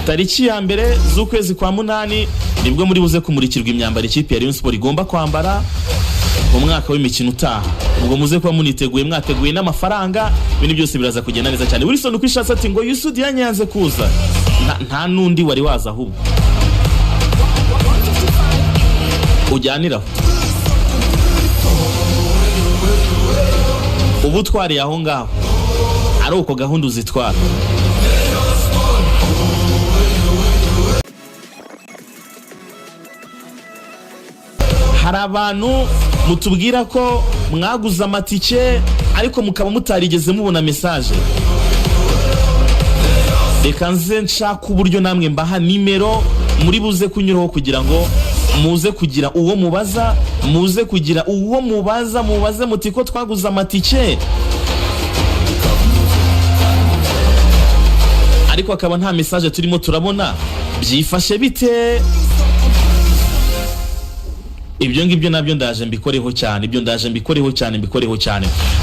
tariki ya mbere z'ukwezi kwa munani nibwo muri buze kumurikirwa imyambaro ikipe ya Rayon Sport igomba kwambara mu mwaka w'imikino utaha. Ubwo muze kuba muniteguye, mwateguye n'amafaranga, ibintu byose biraza kugenda neza cyane. Wilson ukwishatse ati ngo Yusudi yanyanze kuza, nta nundi wari waza ahubwo ujyaniraho ubu twari aho ngaho ari uko gahunda uzitwara. Hari abantu mutubwira ko mwaguza amatike ariko mukaba mutarigeze mubona message. Reka nze nshaka uburyo namwe mbaha nimero muri buze kunyuraho kugira ngo muze kugira uwo mubaza, muze kugira uwo mubaze muti ko twaguza amatike ariko akaba nta message turimo turabona, byifashe bite? Ibyo ngibyo nabyo ndaje mbikoreho cyane.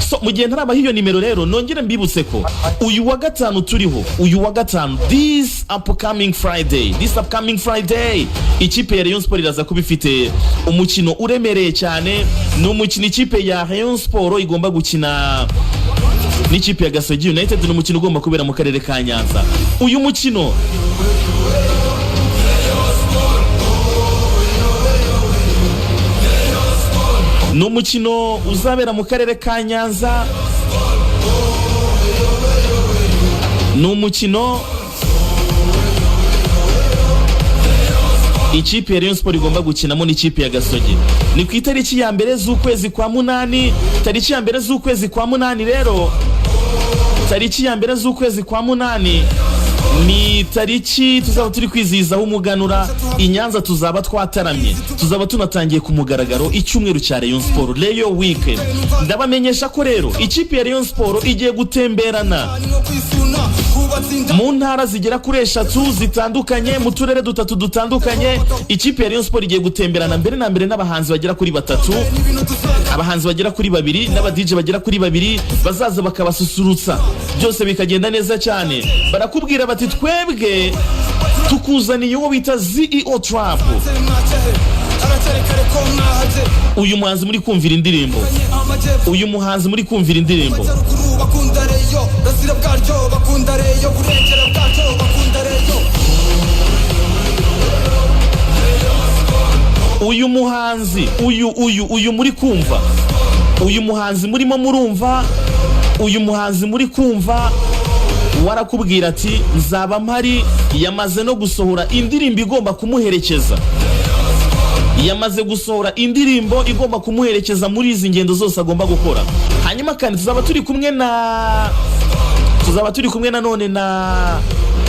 So mu gihe ntarabaho iyo nimero rero nongere mbibutse ko uyu wa gatanu turiho, this upcoming Friday ikipe ya Rayon Sport iraza kuba ifite umukino uremereye cyane. Ni umukino ikipe ya Rayon Sport igomba gukina n'ikipe ya Gasogi United. Ni umukino ugomba kubera mu karere ka Nyanza. Uyu mukino ni umukino uzabera mu karere ka Nyanza. Ni umukino ikipe ya Rayon Sport igomba gukinamo n'ikipe ya Gasogi. Ni ku itariki ya mbere z'ukwezi kwa munani. Tariki ya mbere z'ukwezi kwa munani rero, tariki ya mbere z'ukwezi kwa munani ni tariki tuzaba turi kwizihizaho umuganura i Nyanza. Tuzaba twataramye, tuzaba tunatangiye ku mugaragaro icyumweru cya Rayon Sport Rayon Week. Ndabamenyesha ko rero ikipe ya Rayon Sport igiye gutemberana mu ntara zigera kuri 3 zitandukanye, mu turere 3 dutandukanye. Ikipe ya Rayon Sport igiye gutemberana mbere na mbere n'abahanzi bagera kuri 3, abahanzi bagera kuri 2 n'aba DJ bagera kuri 2 bazaza bakabasusurutsa, byose bikagenda neza cyane. Barakubwira bati twebwe tukuzaniye uwo bita CEO Trap. Uyu muhanzi muri kumvira indirimbo, uyu muhanzi uyu muri kumva, uyu muhanzi murimo murumva, uyu muhanzi muri kumva warakubwira ati nzaba mpari. Yamaze no gusohora indirimbo igomba kumuherekeza, yamaze gusohora indirimbo igomba kumuherekeza muri izi ngendo zose agomba gukora. Hanyuma kandi tuzaba turi kumwe na none na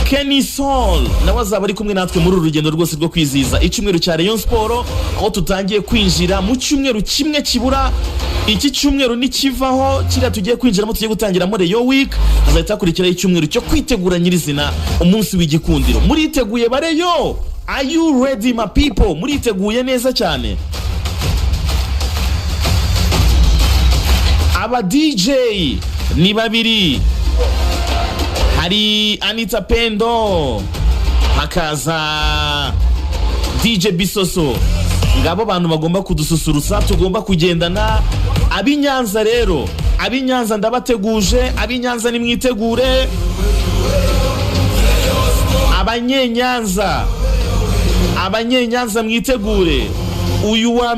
Kenny Soul, nawe azaba ari kumwe natwe muri uru rugendo rwose rwo kwizihiza icyumweru cya Rayon Sport, aho tutangiye kwinjira mu cyumweru kimwe kibura. Iki cyumweru nikivaho kiriya tugiye kwinjiramo, tugiye gutangiramo Rayon Week, hazahita hakurikiraho icyumweru cyo kwitegura nyirizina umunsi w'igikundiro. Muriteguye bareyo? Are you ready my people? Muriteguye neza cyane? Aba DJ ni babiri, hari Anita Pendo, hakaza DJ Bisoso. Ngabo bantu bagomba kudususurutsa, tugomba kugendana. Ab'Inyanza rero, ab'Inyanza ndabateguje, ab'Inyanza nimwitegure. Abanyenyanza mwitegure. Uyu wa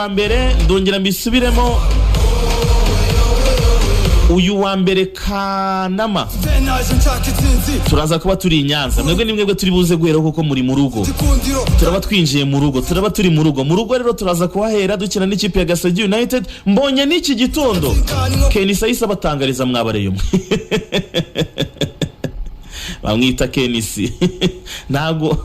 mbere ndongera mbisubiremo, uyu wa mbere Kanama turaza kuba turi i Nyanza. Mwebwe turi buze guhera kuko muri mu rugo, turaba twinjiye mu rugo, turaba turi mu rugo rero turaza kuhahera dukina n'ikipe ya Gasogi United. Mbonye n'iki gitondo Kenny Saisa batangariza mwabareyo bamwita Kenisi ntago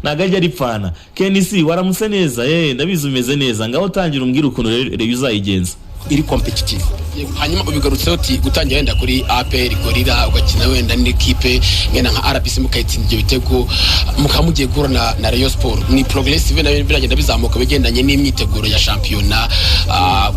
ajya aripfana. Kenisi waramutse neza? Ndabizi umeze neza, ngaho tangira umbwira ukuntu rero uzayigenza. Iri competitive hanyuma ubigarutseho uti gutangira wenda kuri APR Gorilla ugakina wenda n'ikipe ngena nka RBC mukayitsinda ibyo bitego mukaba mugiye guhura na Rayon Sport ni progressive na biragenda bizamuka bigendanye n'imyiteguro ya shampiyona.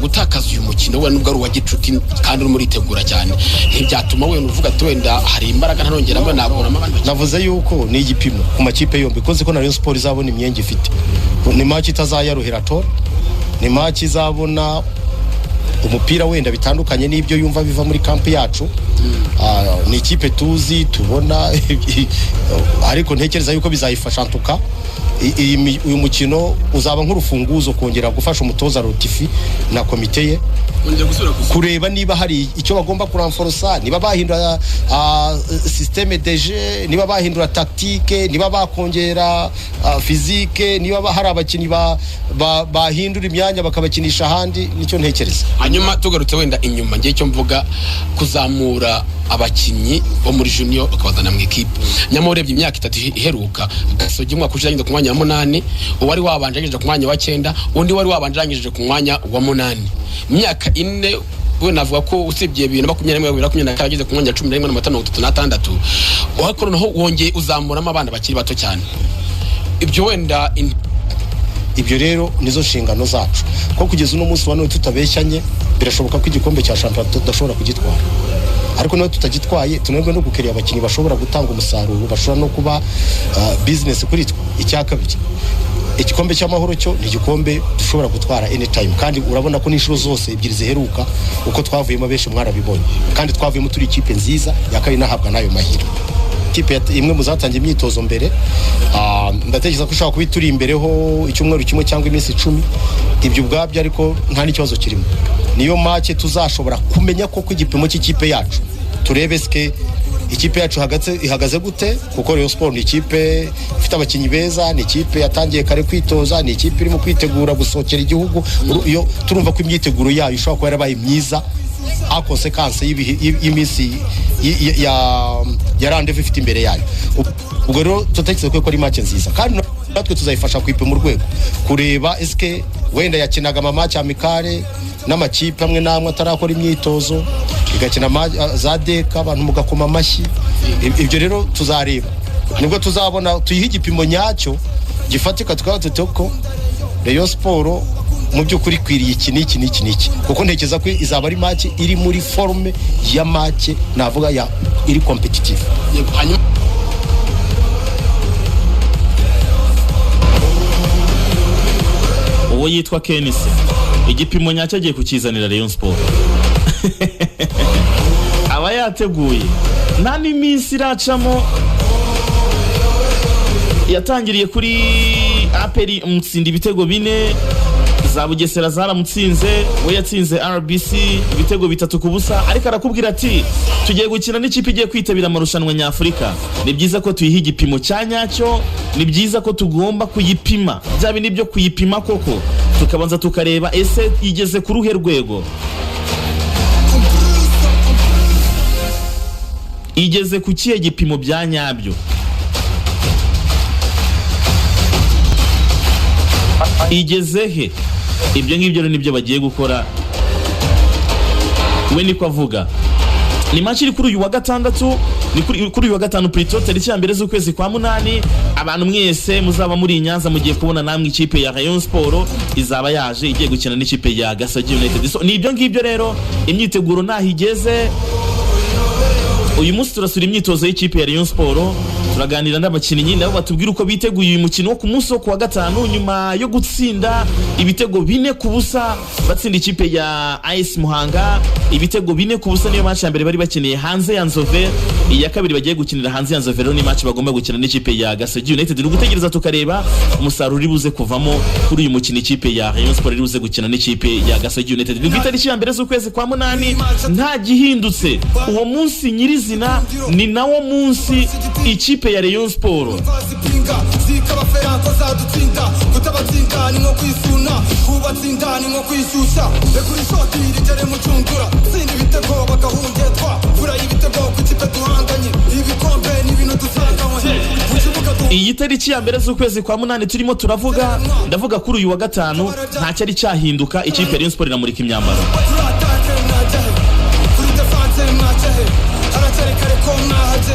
Gutakaza uyu mukino we nubwo ari uwa gicuti kandi uri muri tegura cyane ntibyatuma we uvuga ati wenda hari imbaraga ntanongeramo nakuramo abandi. Navuze yuko ni igipimo ku makipe yombi koze ko na Rayon Sport izabona imyenge ifite, ni match itazayaruhira to, ni match izabona umupira wenda bitandukanye n'ibyo yumva biva muri kamp yacu. Ni ikipe tuzi tubona ariko ntekereza yuko bizayifasha ntuka uyu mukino uzaba nk'urufunguzo kongera gufasha umutoza Rotifi na komite ye kureba niba hari icyo bagomba kuranforosa, niba bahindura systeme de jeu, niba bahindura tactique, niba bakongera physique, niba hari abakinnyi bahindura imyanya bakabakinisha ahandi. Nicyo ntekereza. Hanyuma tugarutse wenda inyuma ngiye cyo mvuga kuzamura abakinnyi bo muri junior bakabazana mu equipe. Nyamara urebye imyaka 3 iheruka Gasogi umwaka ujanye ku mwanya wa 8, uwari wabanjangije ku mwanya wa 9, undi wari wabanjangije ku mwanya wa 8. Imyaka 4 we navuga ko usibye 2021 ageze ku mwanya 11 na 36 uhakora naho wongeye uzamuramo abana bakiri bato cyane. Ibyo wenda ibyo rero nizo nshingano zacu ko kugeza uno munsi wa none tutabeshyanye birashoboka ko igikombe cya shampiyona tudashobora kugitwara, ariko nawe tutagitwaye tunebwe no gukerera abakinnyi bashobora gutanga umusaruro, bashobora no kuba business kuri twe. Icya kabiri, igikombe cy'amahoro cyo ni igikombe dushobora gutwara anytime, kandi urabona ko n'inshuro zose ebyiri ziheruka uko twavuyemo benshi mwarabibonye, kandi twavuyemo turi ikipe nziza yakari nahabwa nayo mahirwe. Ikipe imwe muzatangiye imyitozo mbere, ndatekereza ko ushaka kubituri imbereho icyumweru kimwe cyangwa iminsi 10, ibyo ubwabyo ariko nta n'ikibazo kirimo. Niyo make tuzashobora kumenya ko igipimo cy'ikipe yacu turebe ske ikipe yacu ihagaze gute, kuko Rayon Sport ni ikipe ifite abakinnyi beza, ni ikipe yatangiye kare kwitoza, ni ikipe irimo kwitegura gusohokera igihugu. Iyo turumva ko imyiteguro yayo ishobora kuba yarabaye myiza a consequence y'iminsi ya rendez-vous ifite imbere yayo. Ubwo rero tutekeze ko ari match nziza, kandi natwe tuzayifasha kwipima mu rwego kureba eske wenda yakinaga amamatch amikare n'amakipe amwe namwe atarakora imyitozo igakina za deka abantu mugakoma amashyi. Ibyo rero tuzareba nibwo tuzabona tuyiha igipimo nyacyo gifatika tukaba tutoko Rayon Sport mu by'ukuri kwiriye iki kuko ntekereza ko izaba ari match iri muri forme ya match navuga ya iri competitive. Uwo yitwa Kenisi igipimo nyacyo agiye kukizanira Rayon Sport aba yateguye nta n'iminsi iracamo. Yatangiriye kuri APR umutsinda ibitego 4, za Bugesera zaramutsinze, we yatsinze RBC ibitego 3-0, ariko arakubwira ati tugiye gukina n'ikipe igiye kwitabira amarushanwa nyafurika, ni byiza ko tuyiha igipimo cya nyacyo, ni byiza ko tugomba kuyipima bya bindi byo kuyipima koko, tukabanza tukareba ese igeze ku ruhe rwego, igeze ku kihe gipimo bya nyabyo, igeze he. Ibyo ngibyo nibyo bagiye gukora. We niko avuga. Ni match iri kuri uyu wa gatandatu, ni kuri uyu wa gatanu plutôt tariki ya mbere z'ukwezi kwa 8. Abantu mwese muzaba muri Nyanza mugiye kubona namwe ikipe ya Rayon Sport izaba yaje igiye gukina n'ikipe ya Gasogi United. So ni ibyo ngibyo rero, imyiteguro nahigeze. Uyu munsi turasura imyitozo y'ikipe ya Rayon Sport, turaganira n'abakinnyi nabo batubwira uko biteguye uyu mukino wo ku munsi wo kuwa gatanu, nyuma yo gutsinda ibitego 4-0 batsinda ikipe ya AS Muhanga ibitego 4-0. Niyo match ya mbere bari bakeneye hanze ya Nzove, iya kabiri bagiye gukinira hanze ya Nzove, rero ni match bagomba gukina n'ikipe ya Gasogi United. Nugutegereza tukareba umusaruro uri buze kuvamo kuri uyu mukino ikipe ya Rayon Sport iri buze gukina n'ikipe ya Gasogi United. Ni itariki ya mbere z'ukwezi kwa 8, nta gihindutse. Uwo munsi nyirizina ni nawo munsi ikipe ya Rayon Sport iyi tariki ya mbere z'ukwezi kwa 8 turimo turavuga, ndavuga kuri uyu wa gatanu nta cyari cyahinduka. Ikipe ya Rayon Sport iramurika imyambaro. ko mwahaje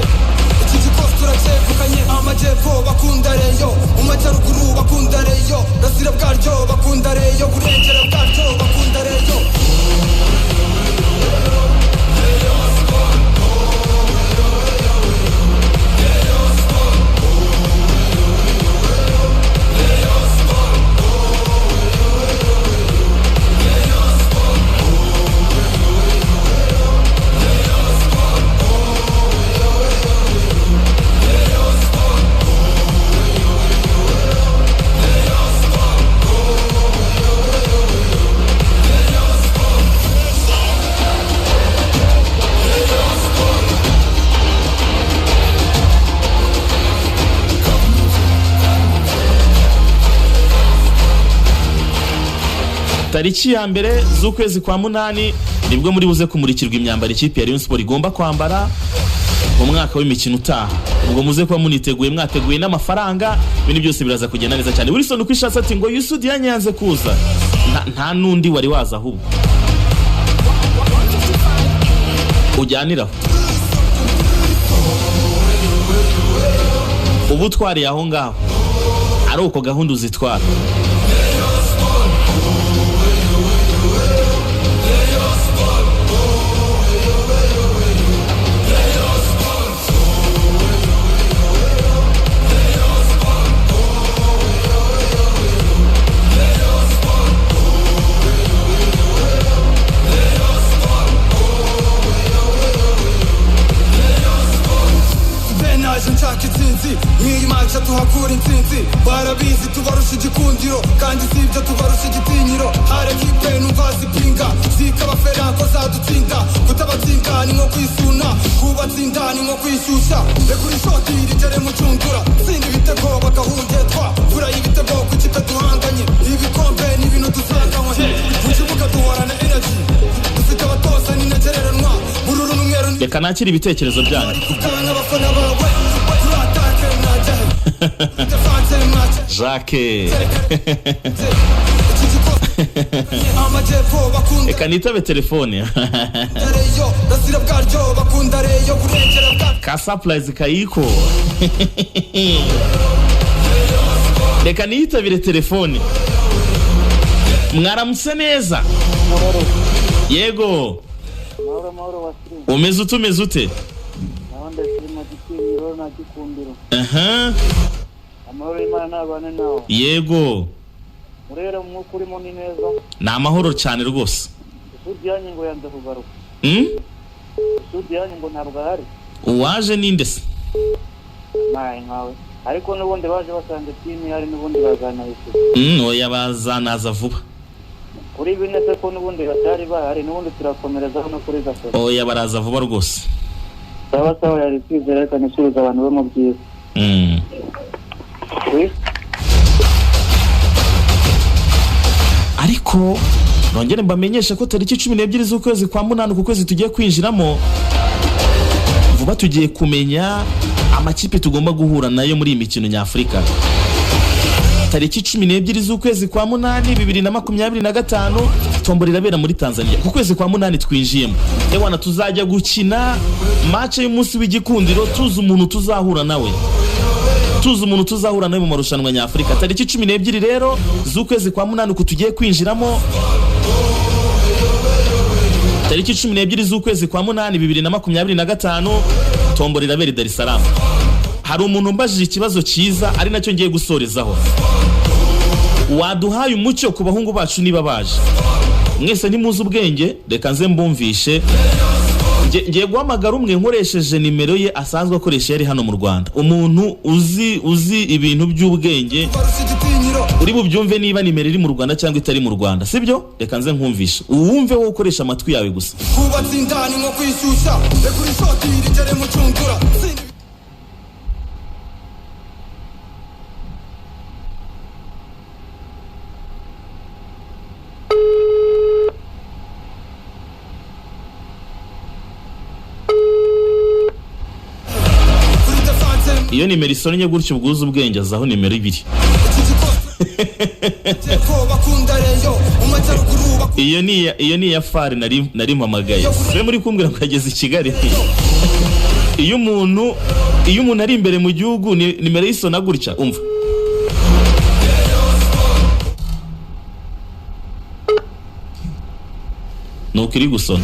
iki gikosi turacyegukanye amajyepfo bakunda reyo mu majyaruguru bakunda reyo rasira bwaryo bakunda reyo burengera bwaryo bakunda reyo tariki ya mbere z'ukwezi kwa munani nibwo muri buze kumurikirwa imyambaro ikipe ya Rayon Sport igomba kwambara mu mwaka w'imikino utaha. Ubwo muze kuba muniteguye, mwateguye n'amafaranga, ibintu byose biraza kugenda neza cyane. Wilson uko ishatse ati ngo Yusudi yanyanze kuza, nta nundi wari waza ahubwo ujyaniraho ubu twariye aho ngaho ari uko gahunda uzitwara. Nk'iyi maca tuhakura intsinzi barabizi tubarusha igikundiro kandi si ibyo tubarusha igitinyiro hari ekipe numva zipinga zikabafera ko zadutsinda kutabatsinda ni nko kwisuna kubatsinda ni nko kwishyushya rekura ishoti rigere mu cundura tsinda ibitego bagahungetwa fura y'ibitego ku kipe duhanganye ibikombe n'ibintu dusanganywe mu kibuga duhorana energy dufite abatoza n'integereranwa bururu n'umweru. Reka nakira ibitekerezo byanyu. Jacques reka nitabe telefone ka surprise kayiko reka niyitabire telefone. Mwaramutse neza? Yego umeze utumeze ute? Amahoro y'Imana n'abana nawe. Yego Murera mu kuri mo ni neza. Ni amahoro cyane rwose. Sudi yanyu ngo yanze kugaruka. Sudi yanyu ngo ntabwo ahari. Uwaje ninde se? Naye nkawe. Ariko n'ubundi baje basanze timu hari n'ubundi bazana isi. Oya bazanaza vuba. Kuri bine se ko n'ubundi batari bahari n'ubundi turakomereza no kuri gasozi. Oya baraza vuba rwose. Sawa yari kwizera reka nisubiza abantu bo mu byiza. Ariko nongere mbamenyesha ko tariki 12 z'ukwezi kwa munani ku kwezi tugiye kwinjiramo vuba tugiye kumenya amakipe tugomba guhura nayo muri imikino nyafrika. Tariki 12 z'ukwezi kwa munani 2025 tombora irabera muri Tanzania. Ku kwezi kwa munani twinjiyemo ewana tuzajya gukina match y'umunsi w'igikundiro tuzi umuntu tuzahura nawe mu marushanwa nyafrika. Tariki 12 rero z'ukwezi kwa munani ku tugiye kwinjiramo, tariki 12 z'ukwezi kwa munani 2025 tombora irabera Dar es Salaam. Hari umuntu mbajije ikibazo cyiza ari nacyo ngiye gusorezaho. Waduhaye umucyo ku bahungu bacu niba baje mwese ntimuzi ubwenge, reka nze mbumvishe. Ngiye guhamagara umwe nkoresheje nimero ye asanzwe akoresha yari hano mu Rwanda, umuntu uzi ibintu by'ubwenge uri bubyumve niba nimero iri mu Rwanda cyangwa itari mu Rwanda, sibyo? Reka nze nkumvishe uwumve wo ukoresha amatwi yawe gusa. Kubatsinda ni nko kwishyushya rekura ishoti rigere mu cundura. Iyo nimero isonye gutyo ubwuzu ubwenge azaho nimero 2. Iyo ni ya fari nari mpamagaye. Se muri kumbwira ko ageze i Kigali. iyo umuntu ari imbere mu gihugu nimero y'isona gutya umva nuko iri gusona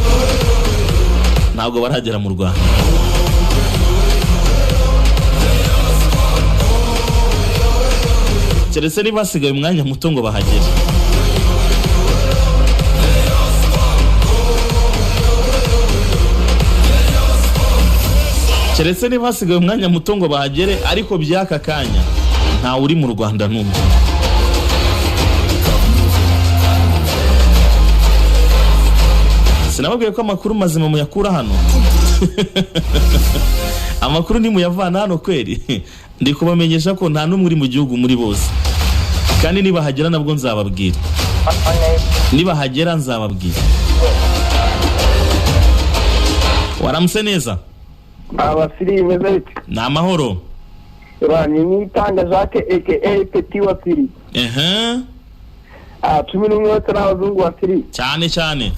ntabwo baragera mu Rwanda. Keretse niba hasigaye umwanya muto ngo bahagere. Keretse niba hasigaye umwanya muto ngo bahagere, ariko by'aka kanya ntawe uri mu Rwanda n'umwe. Sinababwiye ko amakuru mazima muyakura hano. Amakuru ni muyavana hano kweli. Ndi kubamenyesha ko nta numwe uri mu gihugu muri bose. Kandi niba hagera nabwo nzababwira. Niba hagera nzababwira. Waramutse neza? Abasiri beze bite? Ni amahoro. Rani nitanga Jacques aka Petit wa Siri. Cumi n'umwe n'abazungu wa Siri. Cyane cyane.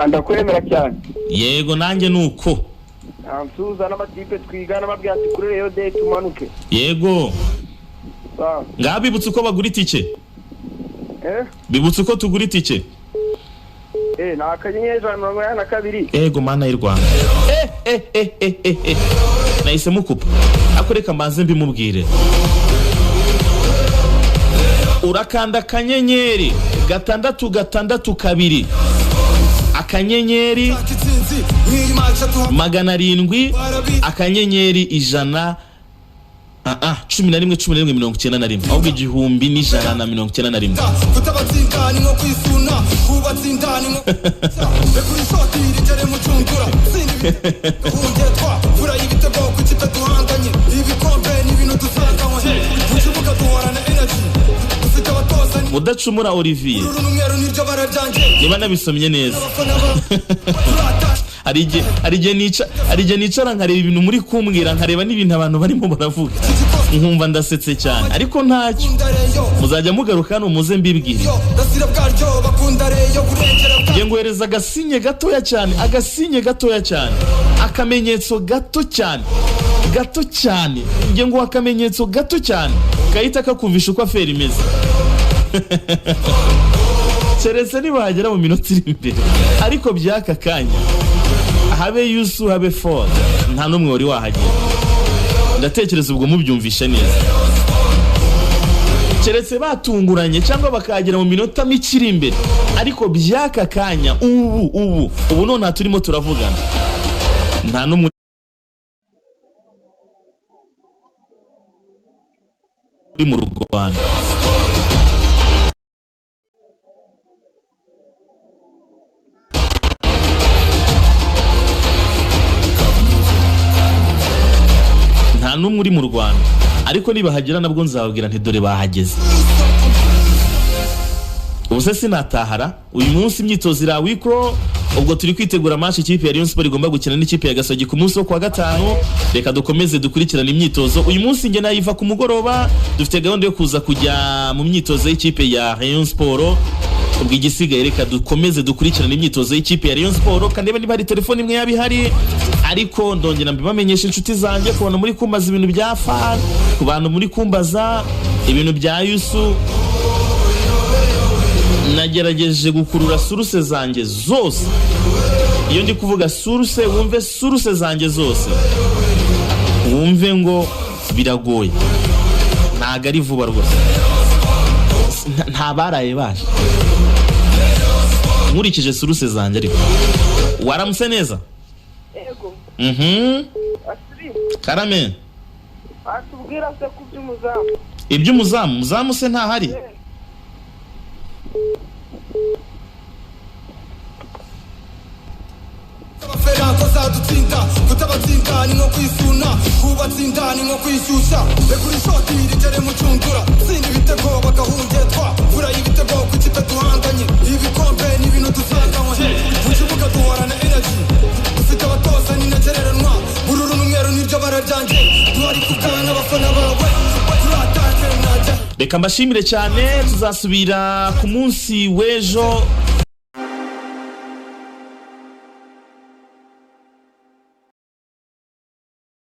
Ndakwemera cyane. Yego nanjye nuko. Nsuza n'amatipe twigana babwira ati kuri Reyo Day tumanuke. Yego. Ngabibutse uko bagura itike. Bibutse uko tugura itike. Nakanyenyeri 182. Yego mana y'u Rwanda. Nahise mukupa. Akoreka mbanze mbimubwire. Urakanda kanyenyeri 662 akanyenyeri 700 akanyenyeri 100 11 ahubwo 1191 kutabatsindani nko kwisuna kubatsindani nko kuri shoti rigere mu cyungura ungetwa fura y'ibitego ku kipe duhanganye ibikombe n'ibintu dusanganywe mu kibuga duhorana energy dufite abatoza Mudacumura Olivier niba nabisomye neza. Hari igihe nicara nkareba ibintu muri kumbwira, nkareba n'ibintu abantu barimo baravuga nkumva ndasetse cyane, ariko ntacyo muzajya mugaruka hano muze mbibwire. Ngiye nguhereza agasinye gatoya cyane, akamenyetso gato cyane, ngiye nguha akamenyetso gato cyane kahita kakumvisha uko aferi imeze. Keretse niba hagera mu minota iri imbere, ariko by'aka kanya habe Yusu habe Ford nta numwe wari wahagera. Ndatekereza ubwo mubyumvisha neza. Keretse batunguranye cyangwa bakagera mu minota mikiri imbere, ariko by'aka kanya ubu none turimo turavugana nta numwe uri mu Rwanda. Nta numwe uri mu Rwanda, ariko niba hagera nabwo nzababwira nti dore bahageze. Ubuse sinatahara uyu munsi imyitozo irawikro, ubwo turi kwitegura match ikipe ya Rayon Sport igomba gukina n'ikipe ya Gasogi ku munsi wo kwa gatanu. Reka dukomeze dukurikirana imyitozo. Uyu munsi nge nayiva ku mugoroba, dufite gahunda yo kuza kujya mu myitozo y'ikipe ya Rayon Sport. Ubwo igisigaye reka dukomeze dukurikirana imyitozo y'ikipe ya Rayon Sport, kandi niba hari telefone imwe yabihari, ariko ndongera mbibamenyesha inshuti zanjye ku bantu muri kumbaza ibintu bya fan, ku bantu muri kumbaza ibintu bya Yusu. Nagerageje gukurura source zanjye zose. Iyo ndi kuvuga source, wumve source zanjye zose, wumve ngo biragoye, ntago ari vuba rwose, nta baraye baje nkurikije source zanjye. Ariko waramutse neza? Yego. Asiri Karame, atubwira se ku by'umuzamu. Iby'umuzamu se ntahari? Ferako zadutsinda kutabatsindani nko kwisuna kubatsindani nko kwishyushya kuri shoti rigere mu cyungura sindi ibitego bagahungetwa fura y'ibitego ku kipe duhanganye ibikombe n'ibintu dusanganywe mu kibuga duhorana energy dufite abatoza n'inagereranwa bururu n'umweru n'iryo bara ryanjye duhari kugana abafana bawe turatake najya. Reka mbashimire cyane, tuzasubira ku munsi w'ejo